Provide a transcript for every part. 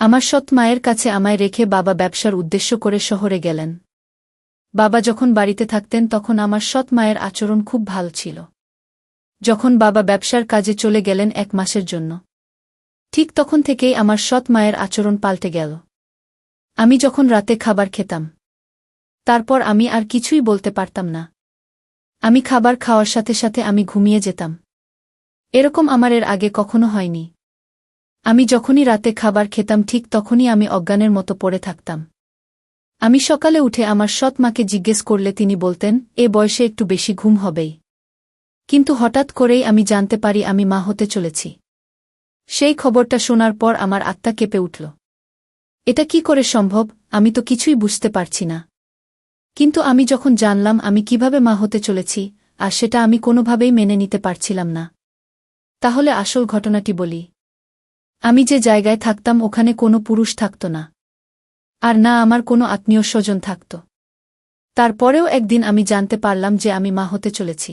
আমার সৎ মায়ের কাছে আমায় রেখে বাবা ব্যবসার উদ্দেশ্য করে শহরে গেলেন। বাবা যখন বাড়িতে থাকতেন তখন আমার সৎ মায়ের আচরণ খুব ভালো ছিল। যখন বাবা ব্যবসার কাজে চলে গেলেন 1 মাসের জন্য, ঠিক তখন থেকেই আমার সৎ মায়ের আচরণ পাল্টে গেল। আমি যখন রাতে খাবার খেতাম, তারপর আমি আর কিছুই বলতে পারতাম না। আমি খাবার খাওয়ার সাথে সাথে আমি ঘুমিয়ে যেতাম। এরকম আমার এর আগে কখনো হয়নি। আমি যখনই রাতে খাবার খেতাম ঠিক তখনই আমি অজ্ঞানের মতো পড়ে থাকতাম। আমি সকালে উঠে আমার সৎ মাকে জিজ্ঞেস করলে তিনি বলতেন, এ বয়সে একটু বেশি ঘুম হবেই। কিন্তু হঠাৎ করেই আমি জানতে পারি আমি মা হতে চলেছি। সেই খবরটা শোনার পর আমার আত্মা কেঁপে উঠল। এটা কি করে সম্ভব? আমি তো কিছুই বুঝতে পারছি না। কিন্তু আমি যখন জানলাম আমি কিভাবে মা হতে চলেছি, আর সেটা আমি কোনোভাবেই মেনে নিতে পারছিলাম না। তাহলে আসল ঘটনাটি বলি। আমি যে জায়গায় থাকতাম ওখানে কোনো পুরুষ থাকত না, আর না আমার কোনো আত্মীয় স্বজন থাকত। তারপরেও একদিন আমি জানতে পারলাম যে আমি মা হতে চলেছি।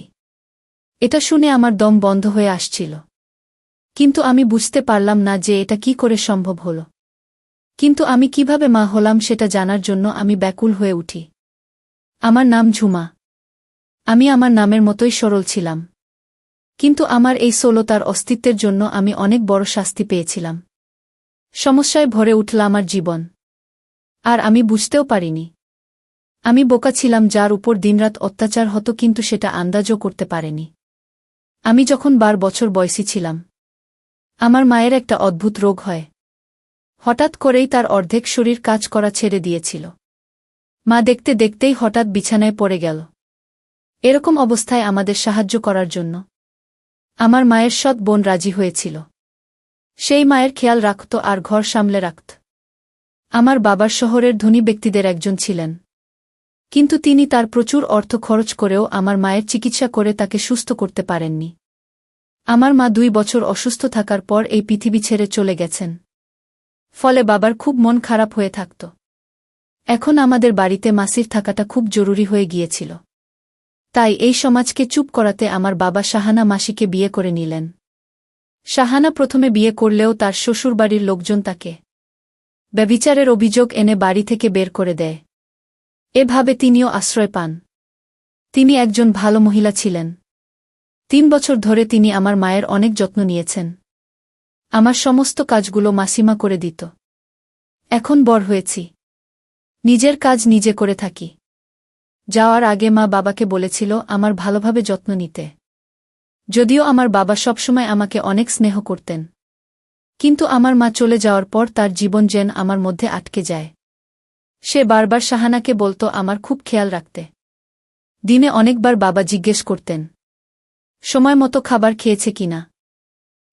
এটা শুনে আমার দম বন্ধ হয়ে আসছিল। কিন্তু আমি বুঝতে পারলাম না যে এটা কি করে সম্ভব হলো। কিন্তু আমি কিভাবে মা হলাম সেটা জানার জন্য আমি ব্যাকুল হয়ে উঠি। আমার নাম ঝুমা। আমি আমার নামের মতোই সরল ছিলাম। কিন্তু আমার এই সরলতার অস্তিত্বের জন্য আমি অনেক বড় শাস্তি পেয়েছিলাম। সমস্যায় ভরে উঠল আমার জীবন। আর আমি বুঝতেও পারিনি। আমি বোকা ছিলাম যার উপর দিনরাত অত্যাচার হতো, কিন্তু সেটা আন্দাজও করতে পারেনি। আমি যখন 12 বছর বয়সী ছিলাম, আমার মায়ের একটা অদ্ভুত রোগ হয়। হঠাৎ করেই তার অর্ধেক শরীর কাজ করা ছেড়ে দিয়েছিল। মা দেখতে দেখতেই হঠাৎ বিছানায় পড়ে গেল। এরকম অবস্থায় আমাদের সাহায্য করার জন্য আমার মায়ের সৎ বোন রাজি হয়েছিল। সেই মায়ের খেয়াল রাখত আর ঘর সামলে রাখত। আমার বাবার শহরের ধনী ব্যক্তিদের একজন ছিলেন, কিন্তু তিনি তার প্রচুর অর্থ খরচ করেও আমার মায়ের চিকিৎসা করে তাকে সুস্থ করতে পারেননি। আমার মা 2 বছর অসুস্থ থাকার পর এই পৃথিবী ছেড়ে চলে গেছেন। ফলে বাবার খুব মন খারাপ হয়ে থাকত। এখন আমাদের বাড়িতে মাসির থাকাটা খুব জরুরি হয়ে গিয়েছিল। তাই এই সমাজকে চুপ করাতে আমার বাবা শাহানা মাসিকে বিয়ে করে নিলেন। শাহানা প্রথমে বিয়ে করলেও তার শ্বশুরবাড়ির লোকজন তাকে ব্যভিচারের অভিযোগ এনে বাড়ি থেকে বের করে দেয়। এভাবে তিনিও আশ্রয় পান। তিনি একজন ভালো মহিলা ছিলেন। 3 বছর ধরে তিনি আমার মায়ের অনেক যত্ন নিয়েছেন। আমার সমস্ত কাজগুলো মাসিমা করে দিত। এখন বড় হয়েছি, নিজের কাজ নিজে করে থাকি। যাওয়ার আগে মা বাবাকে বলেছিল আমার ভালোভাবে যত্ন নিতে। যদিও আমার বাবা সবসময় আমাকে অনেক স্নেহ করতেন, কিন্তু আমার মা চলে যাওয়ার পর তার জীবন যেন আমার মধ্যে আটকে যায়। সে বারবার শাহানাকে বলতো আমার খুব খেয়াল রাখতে। দিনে অনেকবার বাবা জিজ্ঞেস করতেন সময় মতো খাবার খেয়েছে কিনা,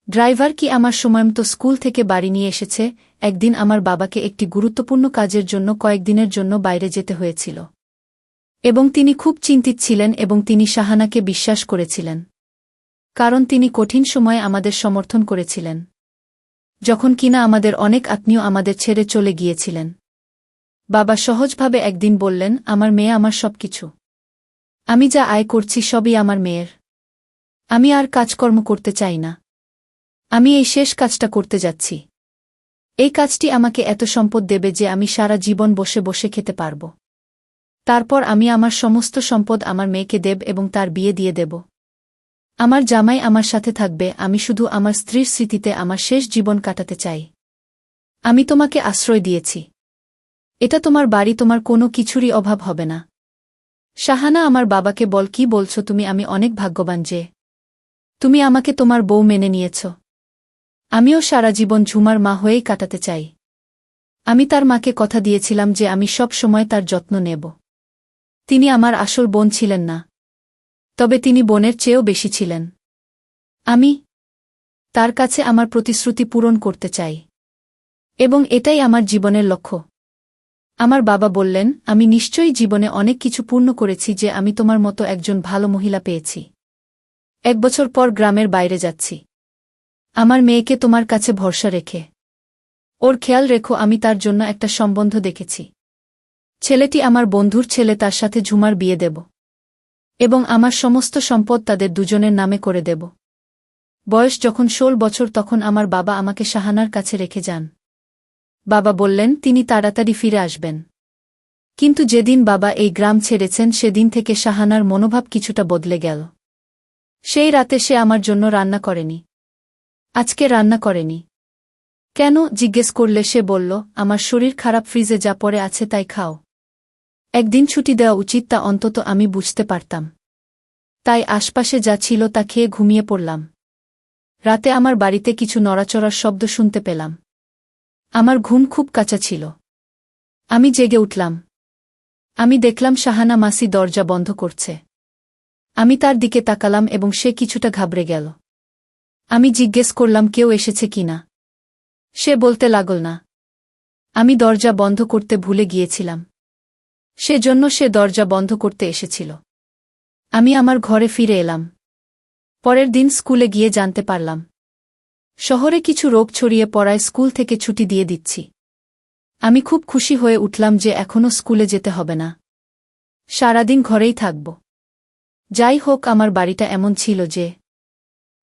ড্রাইভার কি আমার সময়মতো স্কুল থেকে বাড়ি নিয়ে এসেছে। একদিন আমার বাবাকে একটি গুরুত্বপূর্ণ কাজের জন্য কয়েকদিনের জন্য বাইরে যেতে হয়েছিল, এবং তিনি খুব চিন্তিত ছিলেন এবং তিনি শাহানাকে বিশ্বাস করেছিলেন, কারণ তিনি কঠিন সময়ে আমাদের সমর্থন করেছিলেন, যখন কিনা আমাদের অনেক আত্মীয় আমাদের ছেড়ে চলে গিয়েছিলেন। বাবা সহজভাবে একদিন বললেন, আমার মেয়ে আমার সবকিছু। আমি যা আয় করছি সবই আমার মেয়ের। আমি আর কাজকর্ম করতে চাই না। আমি এই শেষ কাজটা করতে যাচ্ছি। এই কাজটি আমাকে এত সম্পদ দেবে যে আমি সারা জীবন বসে বসে খেতে পারব। তারপর আমি আমার সমস্ত সম্পদ আমার মেয়েকে দেব এবং তার বিয়ে দিয়ে দেব। আমার জামাই আমার সাথে থাকবে। আমি শুধু আমার স্ত্রীর স্মৃতিতে আমার শেষ জীবন কাটাতে চাই। আমি তোমাকে আশ্রয় দিয়েছি। এটা তোমার বাড়ি, তোমার কোনো কিছুরই অভাব হবে না। শাহানা আমার বাবাকে বল, কি বলছো তুমি? আমি অনেক ভাগ্যবান যে তুমি আমাকে তোমার বউ মেনে নিয়েছ। আমিও সারা জীবন ঝুমার মা হয়েই কাটাতে চাই। আমি তার মাকে কথা দিয়েছিলাম যে আমি সব সময় তার যত্ন নেব। তিনি আমার আসল বোন ছিলেন না, তবে তিনি বোনের চেয়েও বেশি ছিলেন। আমি তার কাছে আমার প্রতিশ্রুতি পূরণ করতে চাই, এবং এটাই আমার জীবনের লক্ষ্য। আমার বাবা বললেন, আমি নিশ্চয়ই জীবনে অনেক কিছু পূর্ণ করেছি যে আমি তোমার মতো একজন ভালো মহিলা পেয়েছি। 1 বছর পর গ্রামের বাইরে যাচ্ছি। আমার মেয়েকে তোমার কাছে ভরসা রেখে ওর খেয়াল রেখো। আমি তার জন্য একটা সম্বন্ধ দেখেছি। ছেলেটি আমার বন্ধুর ছেলে, তার সাথে ঝুমার বিয়ে দেব, এবং আমার সমস্ত সম্পদ তাদের দুজনের নামে করে দেব। বয়স যখন 16 বছর তখন আমার বাবা আমাকে শাহানার কাছে রেখে যান। বাবা বললেন তিনি তাড়াতাড়ি ফিরে আসবেন। কিন্তু যেদিন বাবা এই গ্রাম ছেড়েছেন সেদিন থেকে শাহানার মনোভাব কিছুটা বদলে গেল। সেই রাতে সে আমার জন্য রান্না করেনি। আজকে রান্না করেনি। কেন জিজ্ঞেস করলে সে বলল, আমার শরীর খারাপ, ফ্রিজে যা পড়ে আছে তাই খাও। একদিন ছুটি দেওয়া উচিত, তা অন্তত আমি বুঝতে পারতাম। তাই আশপাশে যা ছিল তা খেয়ে ঘুমিয়ে পড়লাম। রাতে আমার বাড়িতে কিছু নড়াচড়ার শব্দ শুনতে পেলাম। আমার ঘুম খুব কাঁচা ছিল। আমি জেগে উঠলাম। আমি দেখলাম শাহানা মাসি দরজা বন্ধ করছে। আমি তার দিকে তাকালাম এবং সে কিছুটা ঘাবড়ে গেল। আমি জিজ্ঞেস করলাম কেউ এসেছে কিনা। সে বলতে লাগল না। আমি দরজা বন্ধ করতে ভুলে গিয়েছিলাম। সেজন্য সে দরজা বন্ধ করতে এসেছিল। আমি আমার ঘরে ফিরে এলাম। পরের দিন স্কুলে গিয়ে জানতে পারলাম শহরে কিছু রোগ ছড়িয়ে পড়ায় স্কুল থেকে ছুটি দিয়ে দিচ্ছি। আমি খুব খুশি হয়ে উঠলাম যে এখনো স্কুলে যেতে হবে না। সারাদিন ঘরেই থাকব। যাই হোক, আমার বাড়িটা এমন ছিল যে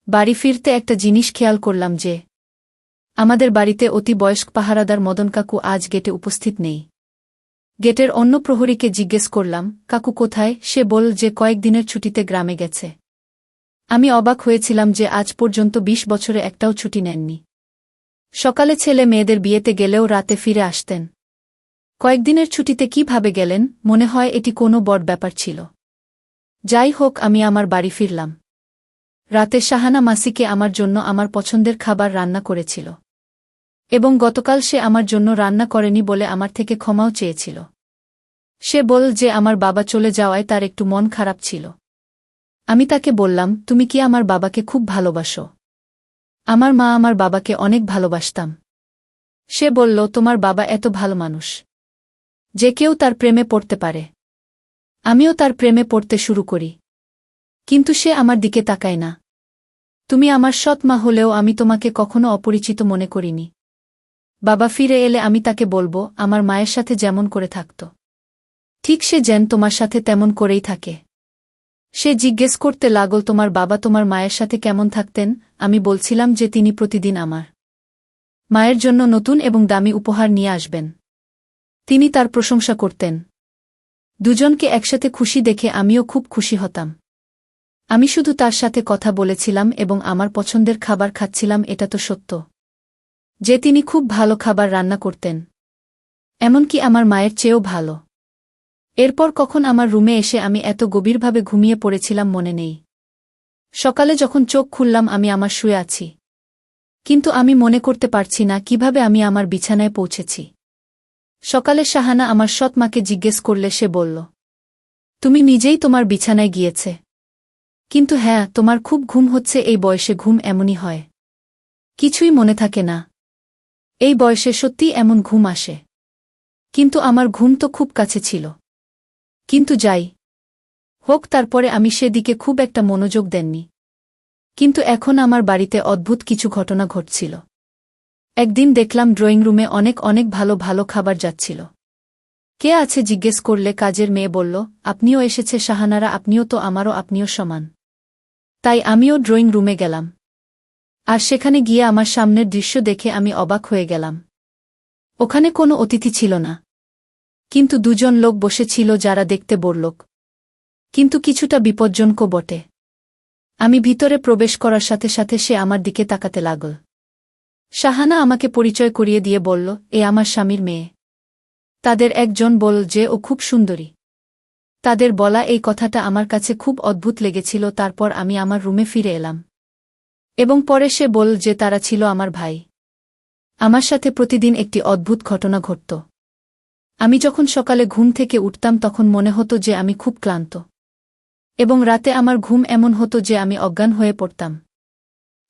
বাড়ি ফিরতে একটা জিনিস খেয়াল করলাম যে আমাদের বাড়িতে অতি বয়স্ক পাহারাদার মদন কাকু আজ গেটে উপস্থিত নেই। গেটের অন্য প্রহরীকে জিজ্ঞেস করলাম, কাকু কোথায়? সে বলল যে কয়েকদিনের ছুটিতে গ্রামে গেছে। আমি অবাক হয়েছিলাম যে আজ পর্যন্ত ২০ বছরে একটাও ছুটি নেননি। সকালে ছেলে মেয়েদের বিয়েতে গেলেও রাতে ফিরে আসতেন। কয়েকদিনের ছুটিতে কিভাবে গেলেন? মনে হয় এটি কোনো বড় ব্যাপার ছিল। যাই হোক, আমি আমার বাড়ি ফিরলাম। রাতে শাহানা মাসিকে আমার জন্য আমার পছন্দের খাবার রান্না করেছিল। এবং গতকাল সে আমার জন্য রান্না করেনি বলে আমার থেকে ক্ষমাও চেয়েছিল। সে বলল যে আমার বাবা চলে যাওয়ায় তার একটু মন খারাপ ছিল। আমি তাকে বললাম, তুমি কি আমার বাবাকে খুব ভালোবাসো? আমার মা আমার বাবাকে অনেক ভালোবাসতাম। সে বলল, তোমার বাবা এত ভালো মানুষ যে কেউ তার প্রেমে পড়তে পারে। আমিও তার প্রেমে পড়তে শুরু করি। কিন্তু সে আমার দিকে তাকায় না। তুমি আমার সৎ মা হলেও আমি তোমাকে কখনো অপরিচিত মনে করিনি। বাবা ফিরে এলে আমি তাকে বলবো আমার মায়ের সাথে যেমন করে থাকত ঠিক সে যেন তোমার সাথে তেমন করেই থাকে। সে জিজ্ঞেস করতে লাগল, তোমার বাবা তোমার মায়ের সাথে কেমন থাকতেন? আমি বলছিলাম যে তিনি প্রতিদিন আমার মায়ের জন্য নতুন এবং দামি উপহার নিয়ে আসবেন। তিনি তার প্রশংসা করতেন। দুজনকে একসাথে খুশি দেখে আমিও খুব খুশি হতাম। আমি শুধু তার সাথে কথা বলেছিলাম এবং আমার পছন্দের খাবার খাচ্ছিলাম। এটা তো সত্য যে তিনি খুব ভালো খাবার রান্না করতেন, এমনকি আমার মায়ের চেয়েও ভালো। এরপর কখন আমার রুমে এসে আমি এত গভীরভাবে ঘুমিয়ে পড়েছিলাম মনে নেই। সকালে যখন চোখ খুললাম আমি আমার শুয়ে আছি। কিন্তু আমি মনে করতে পারছি না কিভাবে আমি আমার বিছানায় পৌঁছেছি। সকালে শাহানা আমার সৎ মাকে জিজ্ঞেস করলে সে বলল, তুমি নিজেই তোমার বিছানায় গিয়েছে। কিন্তু হ্যাঁ, তোমার খুব ঘুম হচ্ছে। এই বয়সে ঘুম এমনই হয়, কিছুই মনে থাকে না। এই বয়সে সত্যিই এমন ঘুম আসে। কিন্তু আমার ঘুম তো খুব কাছে ছিল। কিন্তু যাই হোক, তারপরে আমি সেদিকে খুব একটা মনোযোগ দেননি। কিন্তু এখন আমার বাড়িতে অদ্ভুত কিছু ঘটনা ঘটছিল। একদিন দেখলাম ড্রয়িং রুমে অনেক অনেক ভালো ভালো খাবার যাচ্ছিল। কে আছে জিজ্ঞেস করলে কাজের মেয়ে বলল, আপনিও এসেছে শাহানারা, আপনিও তো আমারও, আপনিও সমান। তাই আমিও ড্রয়িং রুমে গেলাম। আর সেখানে গিয়ে আমার সামনের দৃশ্য দেখে আমি অবাক হয়ে গেলাম। ওখানে কোনো অতিথি ছিল না, কিন্তু দুজন লোক বসেছিল যারা দেখতে বড়লোক, কিন্তু কিছুটা বিপজ্জনকও বটে। আমি ভিতরে প্রবেশ করার সাথে সাথে সে আমার দিকে তাকাতে লাগল। শাহানা আমাকে পরিচয় করিয়ে দিয়ে বলল, এ আমার স্বামীর মেয়ে। তাদের একজন বলল যে ও খুব সুন্দরী। তাদের বলা এই কথাটা আমার কাছে খুব অদ্ভুত লেগেছিল। তারপর আমি আমার রুমে ফিরে এলাম এবং পরে সে বলল যে তারা ছিল আমার ভাই। আমার সাথে প্রতিদিন একটি অদ্ভুত ঘটনা ঘটত। আমি যখন সকালে ঘুম থেকে উঠতাম তখন মনে হতো যে আমি খুব ক্লান্ত, এবং রাতে আমার ঘুম এমন হতো যে আমি অজ্ঞান হয়ে পড়তাম।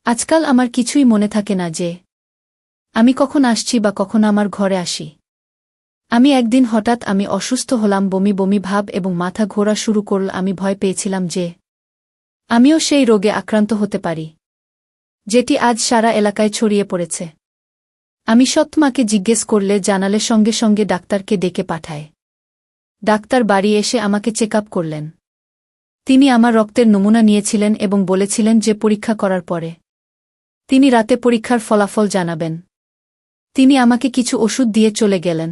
আজকাল আমার কিছুই মনে থাকে না যে আমি কখন আসছি বা কখন আমার ঘরে আসি। আমি একদিন হঠাৎ আমি অসুস্থ হলাম, বমি বমি ভাব এবং মাথা ঘোরা শুরু করল। আমি ভয় পেয়েছিলাম যে আমিও সেই রোগে আক্রান্ত হতে পারি যেটি আজ সারা এলাকায় ছড়িয়ে পড়েছে। আমি সৎমাকে জিজ্ঞেস করলে জানালে সঙ্গে সঙ্গে ডাক্তারকে ডেকে পাঠায়। ডাক্তার বাড়ি এসে আমাকে চেক আপ করলেন। তিনি আমার রক্তের নমুনা নিয়েছিলেন এবং বলেছিলেন যে পরীক্ষা করার পরে তিনি রাতে পরীক্ষার ফলাফল জানাবেন। তিনি আমাকে কিছু ওষুধ দিয়ে চলে গেলেন।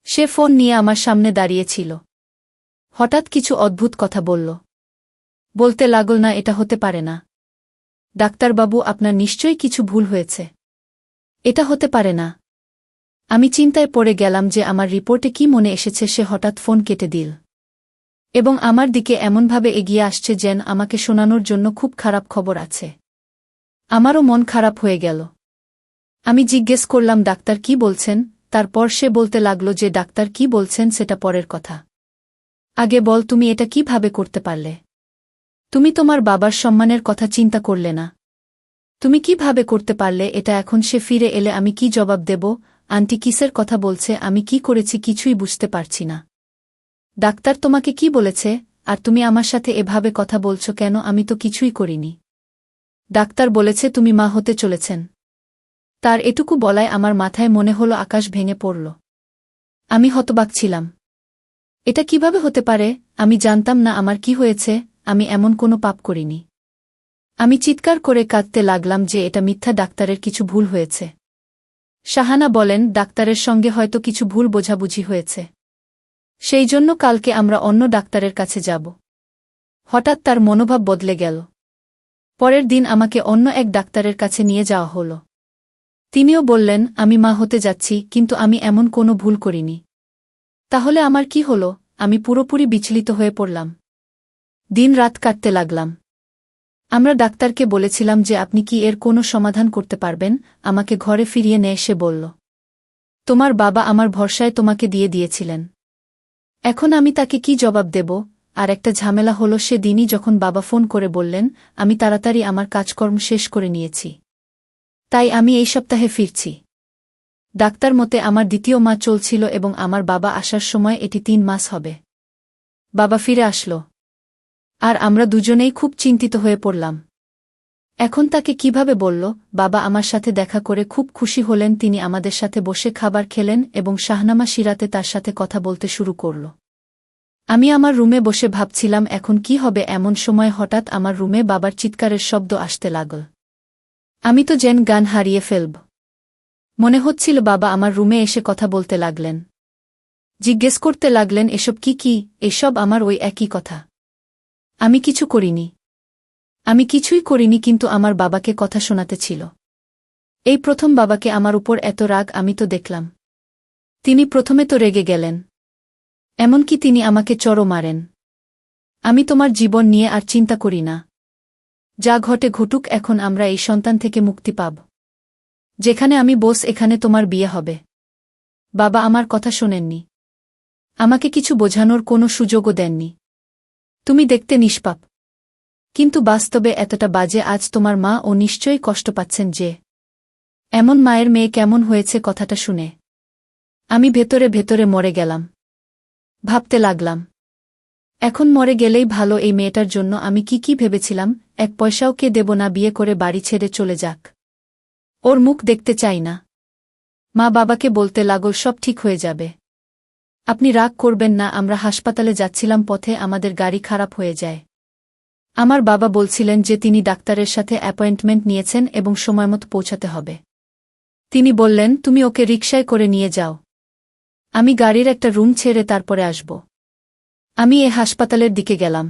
সে ফোন নিয়ে আমার সামনে দাঁড়িয়েছিল। হঠাৎ কিছু অদ্ভুত কথা বলল। বলতে লাগল, না, এটা হতে পারে না। ডাক্তারবাবু, আপনার নিশ্চয়ই কিছু ভুল হয়েছে। এটা হতে পারে না। আমি চিন্তায় পড়ে গেলাম যে আমার রিপোর্টে কি মনে এসেছে। সে হঠাৎ ফোন কেটে দিল এবং আমার দিকে এমনভাবে এগিয়ে আসছে যেন আমাকে শোনানোর জন্য খুব খারাপ খবর আছে। আমারও মন খারাপ হয়ে গেল। আমি জিজ্ঞেস করলাম, ডাক্তার কি বলছেন? তারপর সে বলতে লাগল যে ডাক্তার কি বলছেন সেটা পরের কথা। আগে বল, তুমি এটা কিভাবে করতে পারলে? তুমি তোমার বাবার সম্মানের কথা চিন্তা করলে না? তুমি কিভাবে করতে পারলে এটা? এখন সে ফিরে এলে আমি কি জবাব দেব? আন্টি কিসের কথা বলছে? আমি কি করেছি কিছুই বুঝতে পারছি না। ডাক্তার তোমাকে কি বলেছে? আর তুমি আমার সাথে এভাবে কথা বলছো কেন? আমি তো কিছুই করিনি। ডাক্তার বলেছে তুমি মা হতে চলেছেন। তার এটুকু বলায় আমার মাথায় মনে হলো আকাশ ভেঙে পড়ল। আমি হতবাক ছিলাম। এটা কিভাবে হতে পারে? আমি জানতাম না আমার কি হয়েছে। আমি এমন কোনো পাপ করিনি। আমি চিৎকার করে কাঁদতে লাগলাম যে এটা মিথ্যা, ডাক্তারের কিছু ভুল হয়েছে। শাহানা বলেন, ডাক্তারের সঙ্গে হয়তো কিছু ভুল বোঝাবুঝি হয়েছে। সেই জন্য কালকে আমরা অন্য ডাক্তারের কাছে যাব। হঠাৎ তার মনোভাব বদলে গেল। পরের দিন আমাকে অন্য এক ডাক্তারের কাছে নিয়ে যাওয়া হল। তিনিও বললেন, আমি মা হতে যাচ্ছি, কিন্তু আমি এমন কোনো ভুল করিনি। তাহলে আমার কি হল? আমি পুরোপুরি বিচলিত হয়ে পড়লাম। দিন রাত কাটতে লাগলাম। আমরা ডাক্তারকে বলেছিলাম যে আপনি কি এর কোনো সমাধান করতে পারবেন? আমাকে ঘরে ফিরিয়ে নিয়ে সে বলল, তোমার বাবা আমার ভরসায় তোমাকে দিয়ে দিয়েছিলেন। এখন আমি তাকে কি জবাব দেব? আর একটা ঝামেলা হলো, সে দিনই যখন বাবা ফোন করে বললেন, আমি তাড়াতাড়ি আমার কাজকর্ম শেষ করে নিয়েছি। তাই আমি এই সপ্তাহে ফিরছি। ডাক্তার মতে আমার দ্বিতীয় মা চলছিল এবং আমার বাবা আসার সময় এটি 3 মাস হবে। বাবা ফিরে আসল। আর আমরা দুজনেই খুব চিন্তিত হয়ে পড়লাম। এখন তাকে কিভাবে বলল? বাবা আমার সাথে দেখা করে খুব খুশি হলেন। তিনি আমাদের সাথে বসে খাবার খেলেন এবং শাহনামা সিরাতে তার সাথে কথা বলতে শুরু করল। আমি আমার রুমে বসে ভাবছিলাম এখন কি হবে। এমন সময় হঠাৎ আমার রুমে বাবার চিৎকারের শব্দ আসতে লাগল। আমি তো যেন গান হারিয়ে ফেলব। মনে হচ্ছিল বাবা আমার রুমে এসে কথা বলতে লাগলেন। জিজ্ঞেস করতে লাগলেন, এসব কি? এসব আমার ওই একই কথা। আমি কিছু করিনি। আমি কিছুই করিনি, কিন্তু আমার বাবাকে কথা শোনাতে ছিল। এই প্রথম বাবাকে আমার উপর এত রাগ আমি তো দেখলাম। তিনি প্রথমে তো রেগে গেলেন। এমনকি তিনি আমাকে চড়ও মারেন। আমি তোমার জীবন নিয়ে আর চিন্তা করি না। যা ঘটে ঘটুক, এখন আমরা এই সন্তান থেকে মুক্তি পাব। যেখানে আমি বস, এখানে তোমার বিয়ে হবে। বাবা আমার কথা শোনেননি। আমাকে কিছু বোঝানোর কোনো সুযোগও দেননি। তুমি দেখতে নিষ্পাপ, কিন্তু বাস্তবে এতটা বাজে। আজ তোমার মা ও নিশ্চয়ই কষ্ট পাচ্ছেন যে এমন মায়ের মেয়ে কেমন হয়েছে কথাটা শুনে। আমি ভেতরে ভেতরে মরে গেলাম। ভাবতে লাগলাম, এখন মরে গেলেই ভালো। এই মেয়েটার জন্য আমি কি ভেবেছিলাম। 1 পয়সাও কে দেব না, বিয়ে করে বাড়ি ছেড়ে চলে যাক। ওর মুখ দেখতে চাই না। মা বাবাকে বলতে লাগল, সব ঠিক হয়ে যাবে। আপনি রাগ করবেন না। আমরা হাসপাতালে যাচ্ছিলাম, পথে আমাদের গাড়ি খারাপ হয়ে যায়। আমার বাবা বলছিলেন যে তিনি ডাক্তারের সাথে অ্যাপয়েন্টমেন্ট নিয়েছেন এবং সময়মতো পৌঁছাতে হবে। তিনি বললেন, তুমি ওকে রিকশায় করে নিয়ে যাও। আমি গাড়ির একটা রুম ছেড়ে তারপরে আসব। আমি এ হাসপাতালের দিকে গেলাম।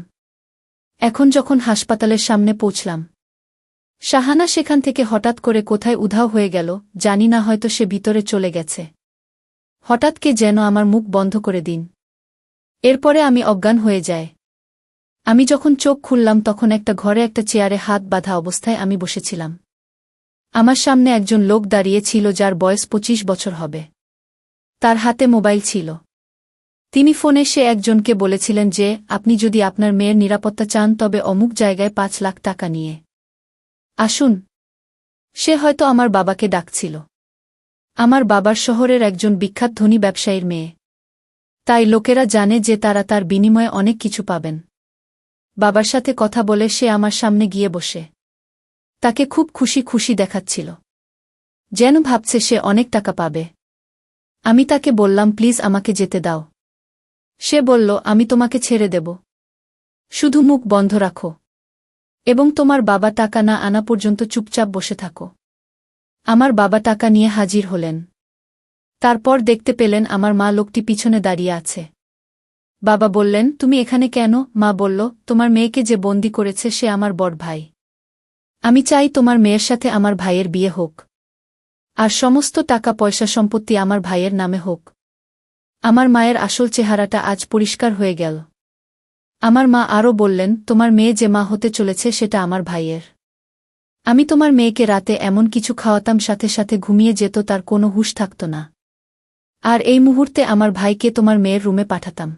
এখন যখন হাসপাতালের সামনে পৌঁছলাম, শাহানা সেখান থেকে হঠাৎ করে কোথায় উধাও হয়ে গেল। জানি না, হয়তো সে ভিতরে চলে গেছে। হঠাৎ কে যেন আমার মুখ বন্ধ করে দিন। এরপরে আমি অজ্ঞান হয়ে যাই। আমি যখন চোখ খুললাম তখন একটা ঘরে একটা চেয়ারে হাত বাঁধা অবস্থায় আমি বসেছিলাম। আমার সামনে একজন লোক দাঁড়িয়ে ছিল যার বয়স 25 বছর হবে। তার হাতে মোবাইল ছিল। তিনি ফোনে সে একজনকে বলেছিলেন যে আপনি যদি আপনার মেয়ের নিরাপত্তা চান তবে অমুক জায়গায় 5 লাখ টাকা নিয়ে আসুন। সে হয়তো আমার বাবাকে ডাকছিল। আমার বাবার শহরের একজন বিখ্যাত ধনী ব্যবসায়ীর মেয়ে। তাই লোকেরা জানে যে তারা তার বিনিময়ে অনেক কিছু পাবেন। বাবার সাথে কথা বলে সে আমার সামনে গিয়ে বসে তাকে খুব খুশি খুশি দেখাচ্ছিল, যেন ভাবছে সে অনেক টাকা পাবে। আমি তাকে বললাম, প্লিজ আমাকে যেতে দাও। সে বলল, আমি তোমাকে ছেড়ে দেব, শুধু মুখ বন্ধ রাখো এবং তোমার বাবা টাকা না আনা পর্যন্ত চুপচাপ বসে থাকো। আমার বাবা টাকা নিয়ে হাজির হলেন। তারপর দেখতে পেলেন আমার মা লোকটি পিছনে দাঁড়িয়ে আছে। বাবা বললেন, তুমি এখানে কেন? মা বলল, তোমার মেয়েকে যে বন্দি করেছে সে আমার বড় ভাই। আমি চাই তোমার মেয়ের সাথে আমার ভাইয়ের বিয়ে হোক। আর সমস্ত টাকা পয়সা সম্পত্তি আমার ভাইয়ের নামে হোক। আমার মায়ের আসল চেহারাটা আজ পরিষ্কার হয়ে গেল। আমার মা আরও বললেন, তোমার মেয়ে যে মা হতে চলেছে সেটা আমার ভাইয়ের। আমি তোমার মেয়েকে রাতে এমন কিছু খাওয়াতাম সাথে সাথে ঘুমিয়ে যেত, তার কোনো হুঁশ থাকত না। আর এই মুহূর্তে আমার ভাইকে তোমার মেয়ের রুমে পাঠাতাম।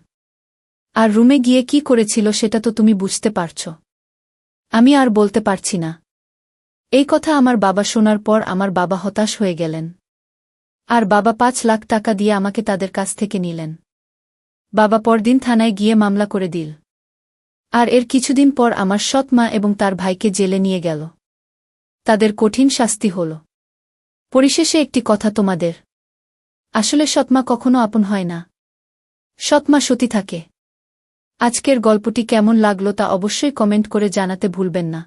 আর রুমে গিয়ে কি করেছিল সেটা তো তুমি বুঝতে পারছ। আমি আর বলতে পারছি না। এই কথা আমার বাবা শোনার পর আমার বাবা হতাশ হয়ে গেলেন। আর বাবা 5 লাখ টাকা দিয়ে আমাকে তাদের কাছ থেকে নিলেন। বাবা পরদিন থানায় গিয়ে মামলা করে দিল। আর এর কিছুদিন পর আমার সৎ মা এবং তার ভাইকে জেলে নিয়ে গেল। তাদের কঠিন শাস্তি হল। পরিশেষে একটি কথা তোমাদের, আসলে সৎমা কখনো আপন হয় না, সৎমা সতী থাকে। আজকের গল্পটি কেমন লাগলো তা অবশ্যই কমেন্ট করে জানাতে ভুলবেন না।